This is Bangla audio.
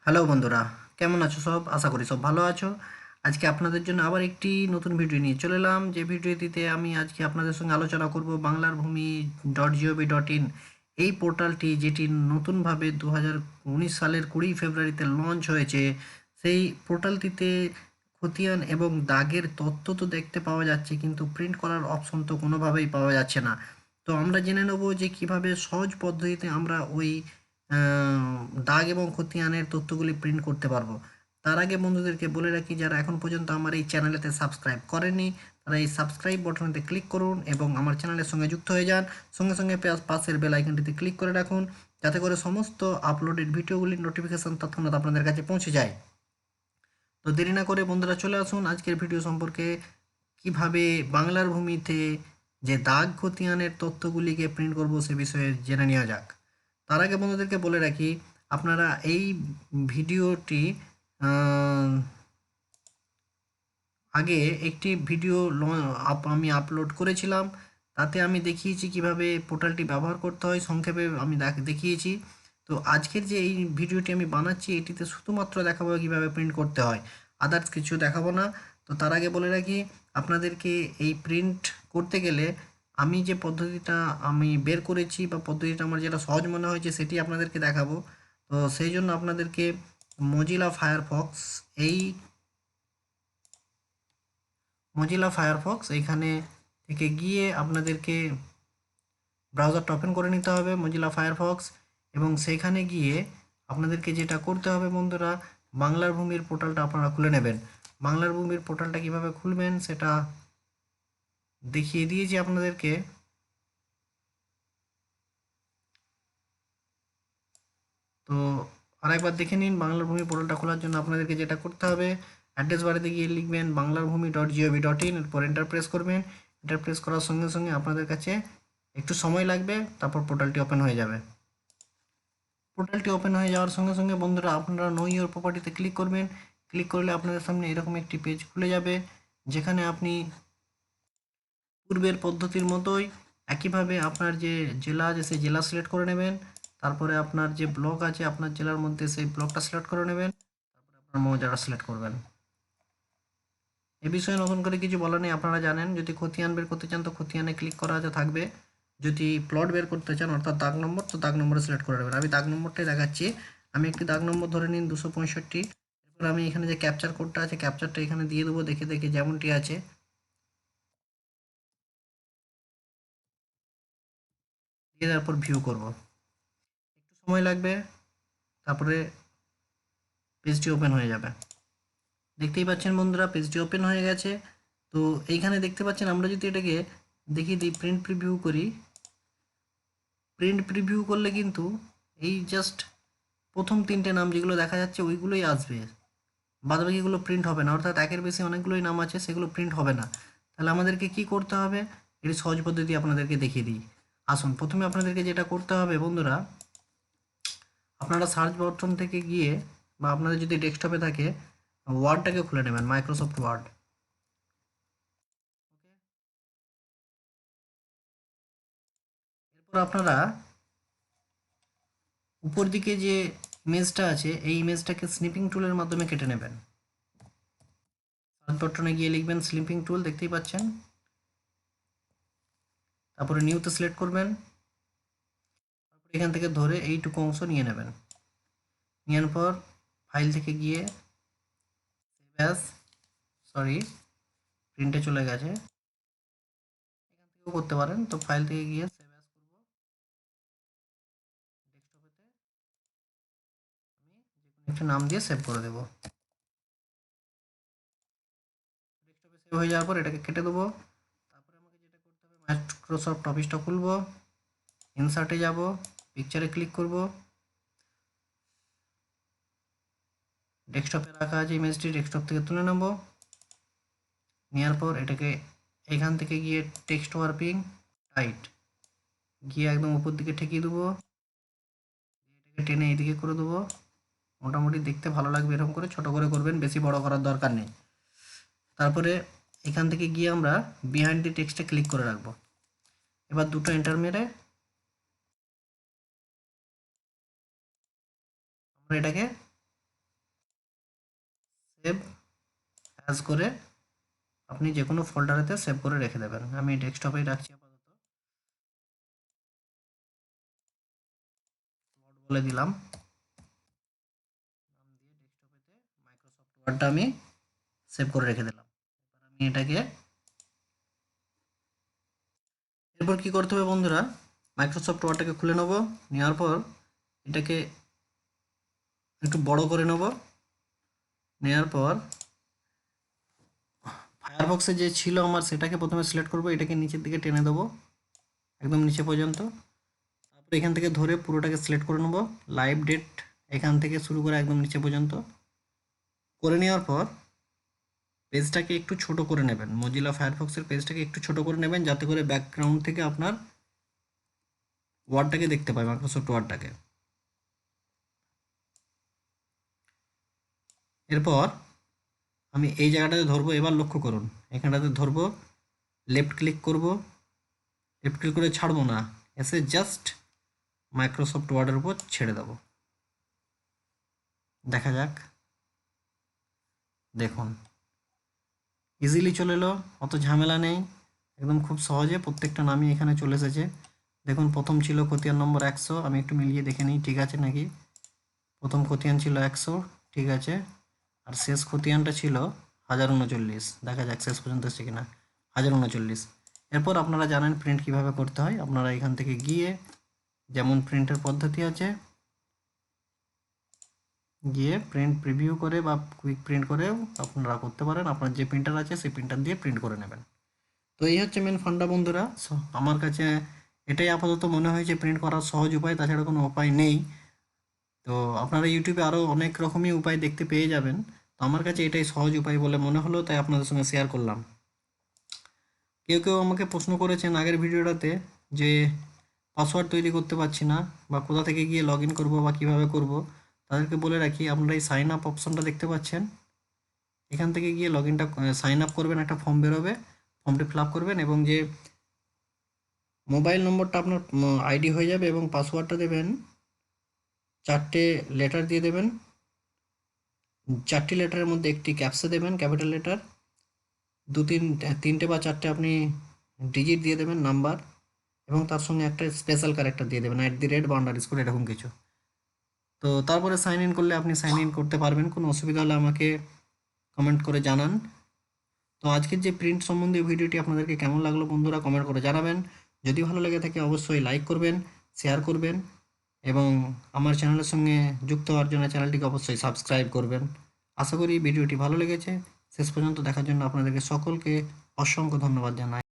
হ্যালো বন্ধুরা, কেমন আছো সব? আশা করি সব ভালো আছো। আজকে আপনাদের জন্য আবার একটি নতুন ভিডিও নিয়ে চলে এলাম। যে ভিডিওটিতে আমি আজকে আপনাদের সঙ্গে আলোচনা করব বাংলার ভূমি .gov.in, এই পোর্টালটি যেটি নতুনভাবে 2019 সালের 20 ফেব্রুয়ারিতে লঞ্চ হয়েছে। সেই পোর্টালটিতে খতিয়ান এবং দাগের তথ্য তো দেখতে পাওয়া যাচ্ছে, কিন্তু প্রিন্ট করার অপশন তো কোনোভাবেই পাওয়া যাচ্ছে না। তো আমরা জেনে নেব যে কিভাবে সহজ পদ্ধতিতে আমরা ওই দাগ এবং খতিয়ানের তথ্যগুলি প্রিন্ট করতে পারবো। তার আগে বন্ধুদেরকে বলে রাখি, যারা এখন পর্যন্ত আমার এই চ্যানেলেতে সাবস্ক্রাইব করেনি তারা এই সাবস্ক্রাইব বাটনেতে ক্লিক করুন এবং আমার চ্যানেলের সঙ্গে যুক্ত হয়ে যান। সঙ্গে সঙ্গে পাশের বেল আইকনটিতে ক্লিক করে রাখুন, যাতে করে সমস্ত আপলোডেড ভিডিওগুলির নোটিফিকেশন তৎক্ষণাৎ আপনাদের কাছে পৌঁছে যায়। তো দেরি না করে বন্ধুরা চলে আসুন আজকের ভিডিও সম্পর্কে। কিভাবে বাংলার ভূমিতে যে দাগ খতিয়ানের তথ্যগুলিকে প্রিন্ট করব সে বিষয়ে জেনে নেওয়া যাক। তার আগে বন্ধুদেরকে বলে রাখি, আপনারা এই ভিডিওটি আগে একটি ভিডিও আমি আপলোড করেছিলাম। তাতে আমি দেখিয়েছি কিভাবে পোর্টালটি ব্যবহার করতে হয়, সংক্ষেপে আমি দেখিয়েছি। তো আজকের যে এই ভিডিওটি আমি বানাচ্ছি এটিতে শুধুমাত্র দেখাবো কিভাবে প্রিন্ট করতে হয়, আদার্স কিছু দেখাবো না। তো তার আগে বলে রাখি, আপনাদেরকে এই প্রিন্ট করতে গেলে আমি যে পদ্ধতিটা আমি বের করেছি বা পদ্ধতিটা আমার যেটা সহজ মনে হয়েছে সেটি আপনাদেরকে দেখাবো। তো সেই জন্য আপনাদেরকে মজিলা ফায়ারফক্স এই মজিলা ফায়ারফক্স এইখানে থেকে গিয়ে আপনাদেরকে ব্রাউজারটা ওপেন করে নিতে হবে, মজিলা ফায়ারফক্স। এবং সেইখানে গিয়ে আপনাদেরকে যেটা করতে হবে বন্ধুরা, বাংলার ভূমির পোর্টালটা আপনারা খুলে নেবেন। বাংলার ভূমির পোর্টালটা কিভাবে খুলবেন সেটা দেখিয়ে দিয়েছি আপনাদেরকে। তো আরেকবার দেখে নিন। বাংলার ভূমি পোর্টালটা খোলার জন্য আপনাদেরকে যেটা করতে হবে, অ্যাড্রেস বারেতে গিয়ে লিখবেন বাংলার ভূমি .gov.in, এরপর এন্টার প্রেস করবেন। এন্টার প্রেস করার সঙ্গে সঙ্গে আপনাদের কাছে একটু সময় লাগবে, তারপর পোর্টালটি ওপেন হয়ে যাবে। পোর্টালটি ওপেন হয়ে যাওয়ার সঙ্গে সঙ্গে বন্ধুরা আপনারা নো ইওর প্রপার্টিতে ক্লিক করবেন। ক্লিক করলে আপনাদের সামনে এরকম একটি পেজ খুলে যাবে, যেখানে আপনি পূর্বের পদ্ধতির মতোই একইভাবে আপনার যে জেলা আছে সেই জেলা সিলেক্ট করে নেবেন। তারপরে আপনার যে ব্লক আছে আপনার জেলার মধ্যে সেই ব্লকটা সিলেক্ট করে নেবেন। তারপরে আপনার মৌজাটা সিলেক্ট করবেন। এ বিষয়ে নতুন করে কিছু বলার নেই, আপনারা জানেন। যদি খতিয়ান বের করতে চান তো খতিয়ানে ক্লিক করা আছে থাকবে। যদি প্লট বের করতে চান অর্থাৎ দাগ নম্বর, তো দাগ নম্বরে সিলেক্ট করে নেবেন। আমি দাগ নম্বরটাই দেখাচ্ছি। আমি একটি দাগ নম্বর ধরে নিন 265। এরপর আমি এখানে যে ক্যাপচার কোডটা আছে ক্যাপচারটা এখানে দিয়ে দেবো, দেখে দেখে যেমনটি আছে দিয়ে তারপর ভিউ করব। একটু সময় লাগবে, তারপরে পেজটি ওপেন হয়ে যাবে। দেখতেই পাচ্ছেন বন্ধুরা, পেজটি ওপেন হয়ে গেছে। তো এইখানে দেখতে পাচ্ছেন, আমরা যদি এটাকে দেখিয়ে দিই, প্রিন্ট প্রিভিউ করি। প্রিন্ট প্রিভিউ করলে কিন্তু এই জাস্ট প্রথম তিনটে নাম যেগুলো দেখা যাচ্ছে ওইগুলোই আসবে, বাদবাকিগুলো প্রিন্ট হবে না। অর্থাৎ একের বেশি অনেকগুলোই নাম আছে, সেগুলো প্রিন্ট হবে না। তাহলে আমাদেরকে কি করতে হবে, এর সহজ পদ্ধতি আপনাদেরকে দেখিয়ে দিই। আসুন, প্রথমে আপনাদেরকে যেটা করতে হবে বন্ধুরা, আপনারা সার্চ বাটন থেকে গিয়ে বা আপনাদের যদি ডেস্কটপে থাকে ওয়ার্ডটাকে খুলে নেবেন, মাইক্রোসফট ওয়ার্ড। এরপর আপনারা উপর দিকে যে ইমেজটা আছে এই ইমেজটাকে স্নিপিং টুলের মাধ্যমে কেটে নেবেন। সার্চ বাটনে গিয়ে লিখবেন স্নিপিং টুল, দেখতেই পাচ্ছেন। তারপরে নিউতে সিলেক্ট করবেন। তারপরে এখান থেকে ধরে এইটুকু অংশ নিয়ে নেবেন। নেওয়ার পর ফাইল থেকে গিয়ে সেভ অ্যাজ, সরি প্রিন্টে চলে গেছে, এখান থেকেও করতে পারেন। তো ফাইল থেকে গিয়ে সেভ অ্যাজ করবো, ডেস্কটপেতে আমি যে কোনো একটা নাম দিয়ে সেভ করে দেবো। ডেস্কটপে সেভ হয়ে যাওয়ার পর এটাকে কেটে দেবো। তারপরে আমাকে যেটা করতে হবে, মাইক্রোসফট অফিসটা খুলবো, ইনসার্টে যাব, পিকচারে ক্লিক করব। ডেস্কটপে রাখা আছে ইমেজটি, ডেস্কটপ থেকে তুলে নেব। নেওয়ার পর এটাকে এখান থেকে গিয়ে টেক্সট ওয়ার্পিং টাইট গিয়ে একদম উপর দিকে ঠেকিয়ে দেবো, এটাকে টেনে এইদিকে করে দেবো। মোটামুটি দেখতে ভালো লাগবে, এরকম করে ছোট করে করবেন, বেশি বড় করার দরকার নেই। তারপরে এখান থেকে গিয়ে আমরা বিহাইন্ড দি টেক্সটে ক্লিক করে রাখবো। এবার দুটো এন্টার মেরে আমরা এটাকে সেভ অ্যাজ করে আপনি যে কোনো ফোল্ডারেতে সেভ করে রেখে দেবেন। আমি ডেস্কটপেই রাখছি আপাতত, বলে দিলাম, নাম দিয়ে ডেস্কটপেতে মাইক্রোসফট ওয়ার্ডটা আমি সেভ করে রেখে দিলাম। এবার আমি এটাকে, এরপর কি করতে হবে বন্ধুরা, মাইক্রোসফট ওয়ার্ডটাকে খুলে নেব, নেওয়ার পর এটাকে একটু বড় করে নেব, নেওয়ার পর ফায়ারফক্সে যে ছিল আমার সেটাকে প্রথমে সিলেক্ট করব, এটাকে নিচের দিকে টেনে দেবো একদম নিচে পর্যন্ত। তারপর এখান থেকে ধরে পুরোটাকে সিলেক্ট করে নেব, লাইভ ডেট এখান থেকে শুরু করে একদম নিচে পর্যন্ত করে নেওয়ার পর পেজটাকে একটু ছোট করে নেবেন, মজিলা ফায়ারফক্সের পেজটাকে একটু ছোট করে নেবেন যাতে করে ব্যাকগ্রাউন্ড থেকে আপনার ওয়ার্ডটাকে দেখতে পায়, মাইক্রোসফট ওয়ার্ডটাকে। এরপর আমি এই জায়গাটাতে ধরবো, এবার লক্ষ্য করুন এখানটাতে ধরবো, লেফট ক্লিক করব, লেফট ক্লিক করে ছাড়বো না, এসে জাস্ট মাইক্রোসফট ওয়ার্ডের উপর ছেড়ে দেবো। দেখা যাক, দেখুন ইজিলি চলে এলো, অত ঝামেলা নেই, একদম খুব সহজে প্রত্যেকটা নামই এখানে চলে এসেছে। দেখুন প্রথম ছিল খতিয়ান নম্বর 100, আমি একটু মিলিয়ে দেখে নিই ঠিক আছে নাকি। প্রথম খতিয়ান ছিল 100, ঠিক আছে, আর শেষ খতিয়ানটা ছিল 1039, দেখা যাক শেষ পর্যন্ত এসছে কিনা, 1039। এরপর আপনারা জানেন প্রিন্ট কিভাবে করতে হয়, আপনারা এখান থেকে গিয়ে যেমন প্রিন্টের পদ্ধতি আছে, গিয়ে প্রিন্ট প্রিভিউ করে বা কুইক প্রিন্ট করেও আপনারা করতে পারেন, আপনার যে প্রিন্টার আছে সেই প্রিন্টার দিয়ে প্রিন্ট করে নেবেন। তো এই হচ্ছে মেন ফান্ডা বন্ধুরা। আমার কাছে এটাই আপাতত মনে হয়েছে প্রিন্ট করার সহজ উপায়, তাছাড়া কোনো উপায় নেই। তো আপনারা ইউটিউবে আরও অনেক রকমই উপায় দেখতে পেয়ে যাবেন, তো আমার কাছে এটাই সহজ উপায় বলে মনে হলো, তাই আপনাদের সঙ্গে শেয়ার করলাম। কেউ কেউ আমাকে প্রশ্ন করেছেন আগের ভিডিওটাতে যে পাসওয়ার্ড তৈরি করতে পারছি না, বা কোথা থেকে গিয়ে লগ ইন করবো বা কীভাবে করব, তাদেরকে বলে রাখি আপনারা এই সাইন আপ অপশনটা দেখতে পাচ্ছেন, এখান থেকে গিয়ে লগ ইনটা সাইন আপ করবেন, একটা ফর্ম বেরোবে, ফর্মটি ফিল আপ করবেন এবং যে মোবাইল নম্বরটা আপনার আইডি হয়ে যাবে এবং পাসওয়ার্ডটা দেবেন, 4টে লেটার দিয়ে দেবেন, 4টি লেটারের মধ্যে একটি ক্যাপসা দেবেন ক্যাপিটাল লেটার, 3টে বা 4টে আপনি ডিজিট দিয়ে দেবেন নাম্বার, এবং তার সঙ্গে একটা স্পেশাল ক্যারেক্টার দিয়ে দেবেন @ বা আন্ডারস্কোর এরকম কিছু। তো তারপরে সাইন ইন করলে আপনি সাইন ইন করতে পারবেন, কোনো অসুবিধা হলে আমাকে কমেন্ট করে জানান। তো আজকের যে প্রিন্ট সম্বন্ধে ভিডিওটি আপনাদেরকে কেমন লাগলো বন্ধুরা কমেন্ট করে জানাবেন। যদি ভালো লেগে থাকে অবশ্যই লাইক করবেন, শেয়ার করবেন এবং আমার চ্যানেলের সঙ্গে যুক্ত হওয়ার জন্য চ্যানেলটিকে অবশ্যই সাবস্ক্রাইব করবেন। আশা করি ভিডিওটি ভালো লেগেছে। শেষ পর্যন্ত দেখার জন্য আপনাদেরকে সকলকে অসংখ্য ধন্যবাদ জানাই।